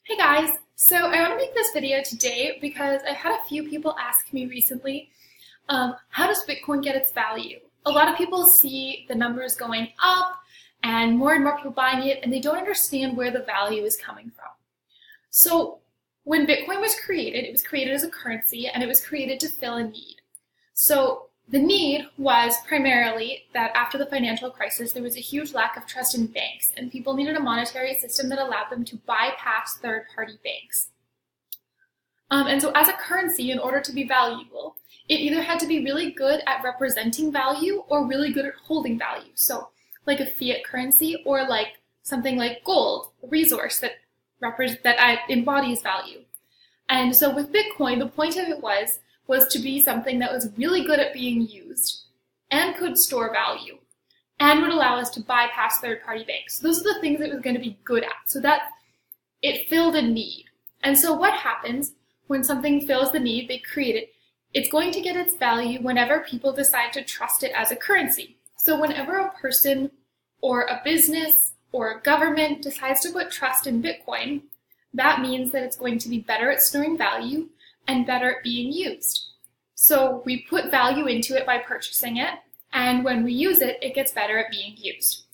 Hey guys, so I want to make this video today because I've had a few people ask me recently, how does Bitcoin get its value? A lot of people see the numbers going up and more people buying it, and they don't understand where the value is coming from. So when Bitcoin was created, it was created as a currency and it was created to fill a need. So the need was primarily that after the financial crisis, there was a huge lack of trust in banks, and people needed a monetary system that allowed them to bypass third-party banks. And so as a currency, in order to be valuable, it either had to be really good at representing value or really good at holding value. So like a fiat currency or like something like gold, a resource that embodies value. And so with Bitcoin, the point of it was to be something that was really good at being used and could store value and would allow us to bypass third-party banks. So those are the things it was going to be good at, so that it filled a need. And so what happens when something fills the need, they create it, it's going to get its value whenever people decide to trust it as a currency. So whenever a person or a business or a government decides to put trust in Bitcoin, that means that it's going to be better at storing value and better at being used. So we put value into it by purchasing it, and when we use it, it gets better at being used.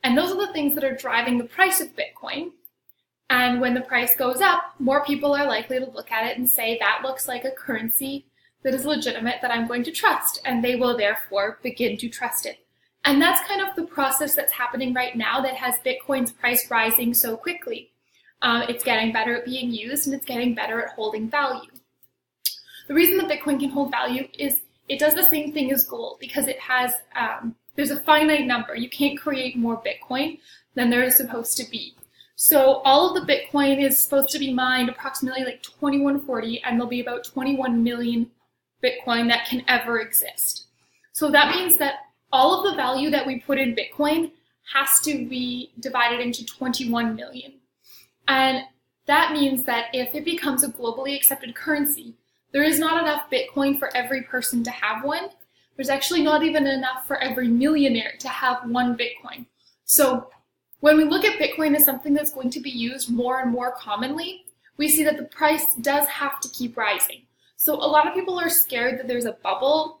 And those are the things that are driving the price of Bitcoin. And when the price goes up, more people are likely to look at it and say, that looks like a currency that is legitimate that I'm going to trust, and they will therefore begin to trust it. And that's kind of the process that's happening right now that has Bitcoin's price rising so quickly. It's getting better at being used, and it's getting better at holding value. The reason that Bitcoin can hold value is it does the same thing as gold, because it has, there's a finite number. You can't create more Bitcoin than there is supposed to be. So all of the Bitcoin is supposed to be mined approximately like 2140, and there'll be about 21 million Bitcoin that can ever exist. So that means that all of the value that we put in Bitcoin has to be divided into 21 million. And that means that if it becomes a globally accepted currency, there is not enough Bitcoin for every person to have one. There's actually not even enough for every millionaire to have one Bitcoin. So when we look at Bitcoin as something that's going to be used more and more commonly, we see that the price does have to keep rising. So a lot of people are scared that there's a bubble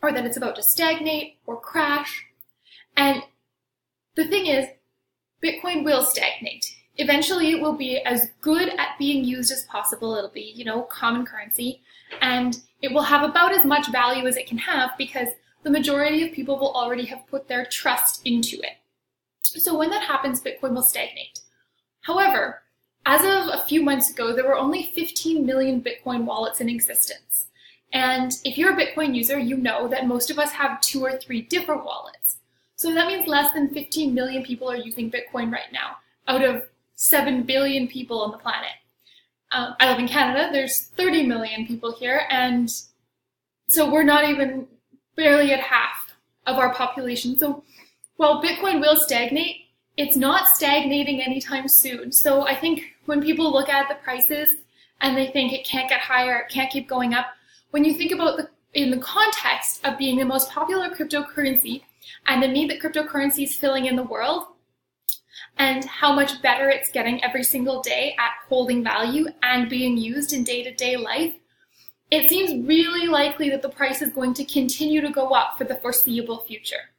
or that it's about to stagnate or crash. And the thing is, Bitcoin will stagnate. Eventually, it will be as good at being used as possible. It'll be, common currency, and it will have about as much value as it can have because the majority of people will already have put their trust into it. So when that happens, Bitcoin will stagnate. However, as of a few months ago, there were only 15 million Bitcoin wallets in existence. And if you're a Bitcoin user, you know that most of us have 2 or 3 different wallets. So that means less than 15 million people are using Bitcoin right now, out of 7 billion people on the planet. I live in Canada, there's 30 million people here, and so we're not even barely at half of our population. So while Bitcoin will stagnate, it's not stagnating anytime soon. So I think when people look at the prices and they think it can't get higher, it can't keep going up, when you think about in the context of being the most popular cryptocurrency and the need that cryptocurrency is filling in the world, and how much better it's getting every single day at holding value and being used in day-to-day life, it seems really likely that the price is going to continue to go up for the foreseeable future.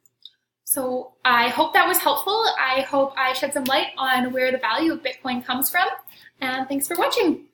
So I hope that was helpful. I hope I shed some light on where the value of Bitcoin comes from, and thanks for watching.